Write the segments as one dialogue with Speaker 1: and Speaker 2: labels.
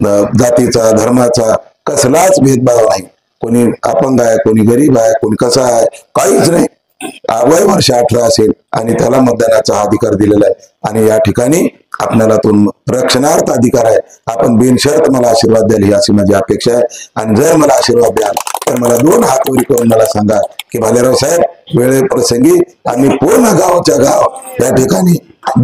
Speaker 1: जातीचा धर्माचा कसलाच भेदभाव नाही। कोणी अपंग आहे, कोणी गरीब आहे, कोणी कसा आहे, काहीच नाही। वय वर्ष 18 असेल आणि त्याला मतदानाचा अधिकार दिलेला आहे आणि या ठिकाणी आपल्याला तो रक्षणार्थ अधिकार आहे। आपण बिनशर्त मला आशीर्वाद द्याल ही अशी माझी अपेक्षा आहे आणि जर मला आशीर्वाद द्याल तर मला 2 हात वर करून मला सांगा की भालेराव साहेब वेळेप्रसंगी आम्ही पूर्ण गावच्या गाव या ठिकाणी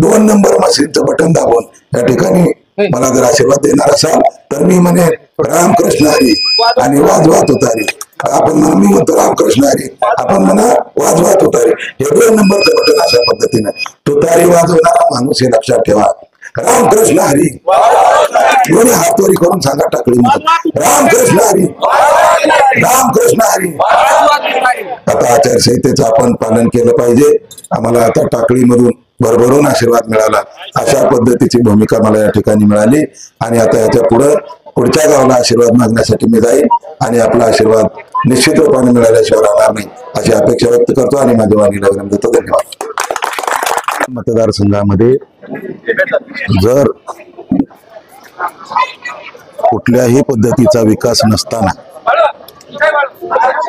Speaker 1: 2 नंबर मशीनचं बटन दाबून या ठिकाणी मला जर आशीर्वाद देणार असाल तर मी म्हणे रामकृष्ण हरी आणि वाजवा तुतारी। आपण म्हणा मी म्हणतो रामकृष्ण हरी, आपण म्हणा वाजवा तुतारी। हे 2 नंबरचं बटन अशा पद्धतीने तुतारी वाजवणारा माणूस हे लक्षात ठेवा। रामकृष्ण हरी दोन्ही हातवरी करून सांगा टाकळी रामकृष्ण हरी, रामकृष्ण हरी। आता आचारसंहितेचं आपण पालन केलं पाहिजे। आम्हाला आता टाकळीमधून भरभरून आशीर्वाद मिळाला अशा पद्धतीची भूमिका मला या ठिकाणी मिळाली आणि आता याच्या पुढच्या गावाला आशीर्वाद मागण्यासाठी मी जाईल आणि आपला आशीर्वाद निश्चित रूपाने मिळाल्याशिवाय राहणार नाही अशी अपेक्षा व्यक्त करतो आणि माझ्या वाणीला विराम देतो। धन्यवाद। मतदारसंघामध्ये जर कुठल्याही पद्धतीचा विकास नसताना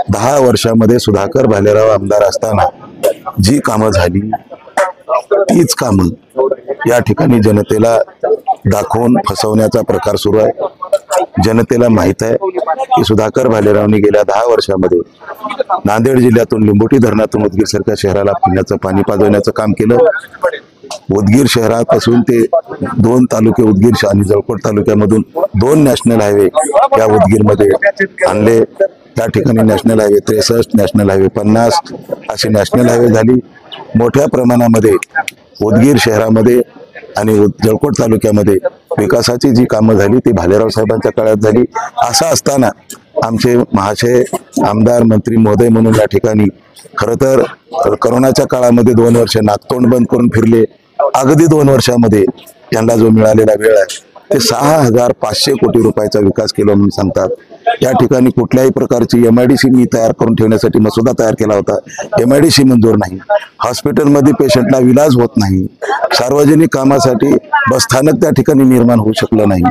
Speaker 1: 10 वर्षामध्ये सुधाकर भालेराव आमदार असताना जी कामं झाली तीच कामं या ठिकाणी जनतेला दाखवून फसवण्याचा प्रकार सुरू आहे। जनतेला माहित आहे की सुधाकर भालेरावनी गेल्या 10 वर्षामध्ये नांदेड जिल्ह्यातून लिंबोटी धरणातून उदगीर सारख्या शहराला पिण्याचं पाणी पाजवण्याचं काम केलं। उदगीर शहरापासून ते 2 तालुके उदगीर आणि जळकोट तालुक्यामधून 2 नॅशनल हायवे या उदगीरमध्ये आणले। त्या ठिकाणी नॅशनल हायवे 63, नॅशनल हायवे 50 अशी नॅशनल हायवे झाली। मोठ्या प्रमाणामध्ये उदगीर शहरामध्ये आणि जळकोट तालुक्यामध्ये विकासाची जी कामं झाली ती भालेराव साहेबांच्या काळात झाली। असं असताना आमचे महाशय आमदार मंत्री महोदय म्हणून या ठिकाणी खरं तर कोरोनाच्या काळामध्ये 2 वर्ष नाकतोंड बंद करून फिरले। अगदी 2 वर्षामध्ये त्यांना जो मिळालेला वेळ आहे ते 6500 कोटी रुपयाचा विकास केला म्हणून सांगतात। या ठिकाणी कुठल्याही प्रकारची MIDC मी तयार करून ठेवण्यासाठी मसुदा तयार केला होता, MIDC मंजूर नाही। हॉस्पिटलमध्ये पेशंटला विलाज होत नाही। सार्वजनिक कामासाठी बसस्थानक त्या ठिकाणी निर्माण होऊ शकलं नाही।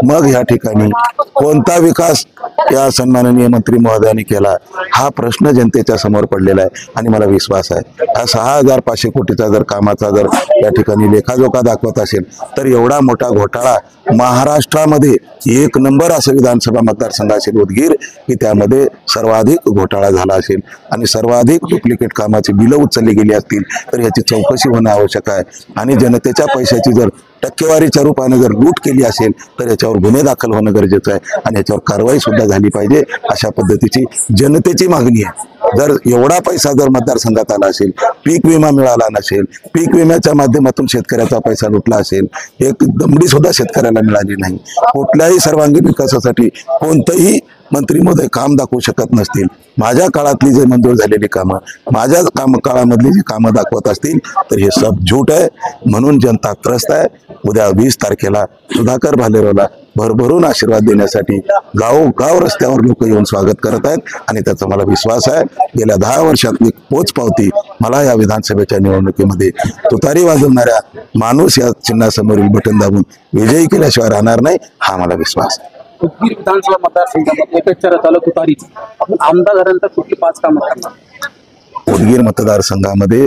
Speaker 1: मग या ठिकाणी कोणता विकास या सन्माननीय मंत्री महोदयांनी केला हा प्रश्न जनतेच्या समोर पडलेला आहे आणि मला विश्वास आहे हा 6500 कोटीचा जर कामाचा जर या ठिकाणी लेखाजोखा दाखवत असेल तर एवढा मोठा घोटाळा महाराष्ट्रामध्ये 1 नंबर असं विधानसभा मतदारसंघ असेल उदगीर की त्यामध्ये सर्वाधिक घोटाळा झाला असेल आणि सर्वाधिक डुप्लिकेट कामाची बिलं उचलली गेली असतील तर याची चौकशी होणं आवश्यक आहे आणि जनतेच्या पैशाची जर टक्केवारीच्या रूपाने जर लूट केली असेल तर याच्यावर गुन्हे दाखल होणं गरजेचं आहे आणि याच्यावर कारवाई सुद्धा झाली पाहिजे अशा पद्धतीची जनतेची मागणी आहे। जर एवढा पैसा जर मतदारसंघात आला असेल, पीक विमा मिळाला नसेल, पीक विम्याच्या माध्यमातून शेतकऱ्याचा पैसा लुटला असेल, एक दमडी सुद्धा शेतकऱ्याला मिळाली नाही, कुठल्याही सर्वांगीण विकासासाठी कोणतंही मंत्री महोदय काम दाखवू शकत नसतील, माझ्या काळातली जे मंजूर झालेली कामं माझ्या काळामधली जी कामं दाखवत असतील तर हे सब झूट आहे। म्हणून जनता त्रस्त आहे। उद्या 20 तारखेला सुधाकर भालेरावला भरभरून आशीर्वाद देण्यासाठी गाव रस्त्यावर लोक येऊन स्वागत करत आहेत आणि त्याचा मला विश्वास आहे। गेल्या 10 वर्षातली पोचपावती मला या विधानसभेच्या निवडणुकीमध्ये तुतारी वाजवणाऱ्या माणूस या चिन्हासमोरील बटन दाबून विजयी केल्याशिवाय राहणार नाही हा मला विश्वास आहे।
Speaker 2: उदगीर विधानसभा मतदारसंघात एकच चर्चा आलं तुतारीच, आपण आमदार झाल्यानंतर कुठली 5 कामं करणार?
Speaker 1: उदगीर मतदारसंघामध्ये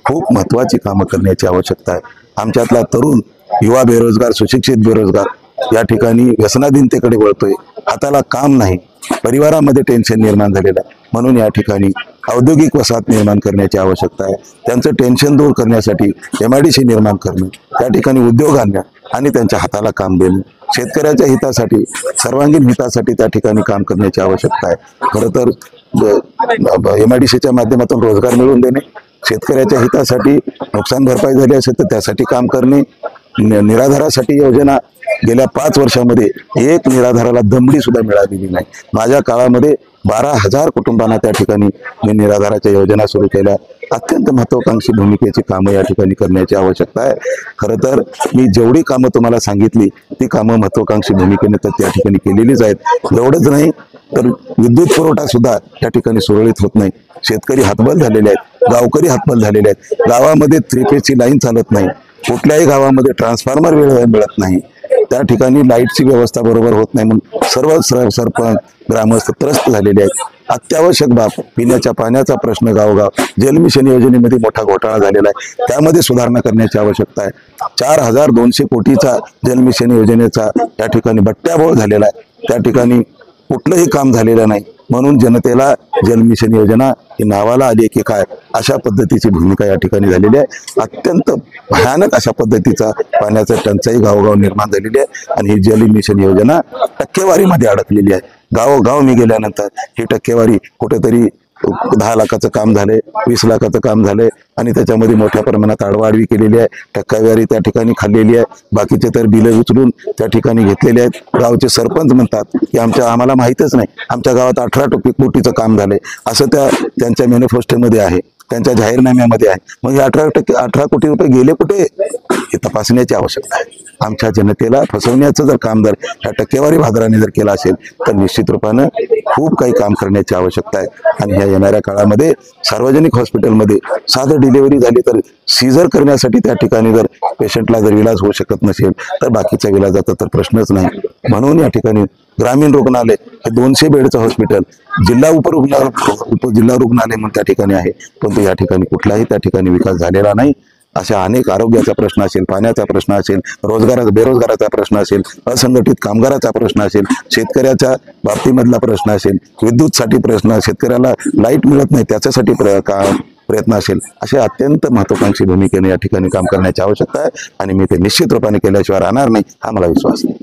Speaker 1: खूप महत्वाची कामं करण्याची आवश्यकता आहे। आमच्यातला तरुण युवा बेरोजगार सुशिक्षित बेरोजगार या ठिकाणी व्यसनाधीनतेकडे वळतोय, हाताला काम नाही, परिवारामध्ये टेन्शन निर्माण झालेलं आहे। म्हणून या ठिकाणी औद्योगिक वसाहत निर्माण करण्याची आवश्यकता आहे। त्यांचं टेन्शन दूर करण्यासाठी MIDC निर्माण करणं, त्या ठिकाणी उद्योग आणणं आणि त्यांच्या हाताला काम देणं, शेतकऱ्याच्या हितासाठी सर्वांगीण हितासाठी त्या ठिकाणी काम करण्याची आवश्यकता आहे। खरं तर MIDCच्या माध्यमातून रोजगार मिळवून देणे, शेतकऱ्याच्या हितासाठी नुकसान भरपाई झाली असेल तर त्यासाठी काम करणे, निराधारासाठी योजना गेल्या 5 वर्षामध्ये एक निराधाराला दमडी सुद्धा मिळालेली नाही। माझ्या काळामध्ये 12,000 कुटुंबांना त्या ठिकाणी मी निराधाराच्या योजना सुरू केल्या। अत्यंत महत्वाकांक्षी भूमिकेची कामं या ठिकाणी करण्याची आवश्यकता आहे। खरं तर मी जेवढी कामं तुम्हाला सांगितली ती कामं महत्वाकांक्षी भूमिकेने तर त्या ठिकाणी केलेलीच आहेत। एवढंच नाही तर विद्युत पुरवठा सुद्धा त्या ठिकाणी सुरळीत होत नाही, शेतकरी हातबल झालेले आहेत, गावकरी हातबल झालेले आहेत, गावामध्ये 3 फेजची लाईन चालत नाही, कुठल्याही गावामध्ये ट्रान्सफॉर्मर वेळेवर मिळत नाही, त्या ठिकाणी लाईटची व्यवस्था बरोबर होत नाही म्हणून सर्व सरपंच ग्रामस्थ त्रस्त झालेले आहेत. अत्यावश्यक बाब पिण्याच्या पाण्याचा प्रश्न गावोगाव, जलमिशन योजनेमध्ये मोठा घोटाळा झालेला आहे, त्यामध्ये सुधारणा करण्याची आवश्यकता आहे. 4200 कोटीचा जलमिशन योजनेचा या ठिकाणी बट्ट्याबोळ झालेला आहे, त्या ठिकाणी कुठलंही काम झालेलं नाही. म्हणून जनतेला जलमिशन योजना ही नावाला आली की काय अशा पद्धतीची भूमिका या ठिकाणी झालेली आहे. अत्यंत भयानक अशा पद्धतीचा पाण्याचा टंचाई गावोगाव निर्माण झालेली आहे आणि ही जलमिशन योजना टक्केवारीमध्ये अडकलेली आहे. गावोगाव मी गेल्यानंतर ही टक्केवारी कुठेतरी 10 लाखाचं काम झालंय, 20 लाखाचं काम झालंय आणि त्याच्यामध्ये मोठ्या प्रमाणात आडवाडवी केलेली आहे, टक्केवारी त्या ठिकाणी खाल्लेली आहे. बाकीचे तर बिलं उचलून त्या ठिकाणी घेतलेले आहेत. गावचे सरपंच म्हणतात की आम्हाला माहितच नाही, आमच्या गावात 18 कोटीचं काम झालंय असं त्यांच्या मॅनिफेस्टोमध्ये आहे, त्यांच्या जाहीरनाम्यामध्ये आहे. मग हे 18 कोटी रुपये गेले कुठे हे तपासण्याची आवश्यकता आहे. आमच्या जनतेला फसवण्याचं जर काम जर ह्या टक्केवारी भादराने जर केलं असेल तर निश्चित रूपानं खूप काही काम करण्याची आवश्यकता आहे. आणि ह्या येणाऱ्या काळामध्ये सार्वजनिक हॉस्पिटलमध्ये साधं डिलिव्हरी झाली तर सीझर करण्यासाठी त्या ठिकाणी जर पेशंटला जर इलाज होऊ शकत नसेल तर बाकीच्या इलाजाचा तर प्रश्नच नाही. म्हणून या ठिकाणी ग्रामीण रुग्णालय हे 200 बेडचं हॉस्पिटल जिल्हा उपजिल्हा रुग्णालय म्हणून त्या ठिकाणी आहे, परंतु या ठिकाणी कुठलाही त्या ठिकाणी विकास झालेला नाही. अशा अनेक आरोग्याचा प्रश्न असेल, पाण्याचा प्रश्न असेल, बेरोजगाराचा प्रश्न असेल, असंघटित कामगाराचा प्रश्न असेल, शेतकऱ्याच्या बाबतीमधला प्रश्न असेल, विद्युतसाठी प्रश्न, शेतकऱ्याला लाईट मिळत नाही त्याच्यासाठी प्रयत्न असेल, अशा अत्यंत महत्वाकांक्षी भूमिकेने या ठिकाणी काम करण्याची आवश्यकता आहे आणि मी ते निश्चित रूपाने केल्याशिवाय राहणार नाही हा मला विश्वास आहे.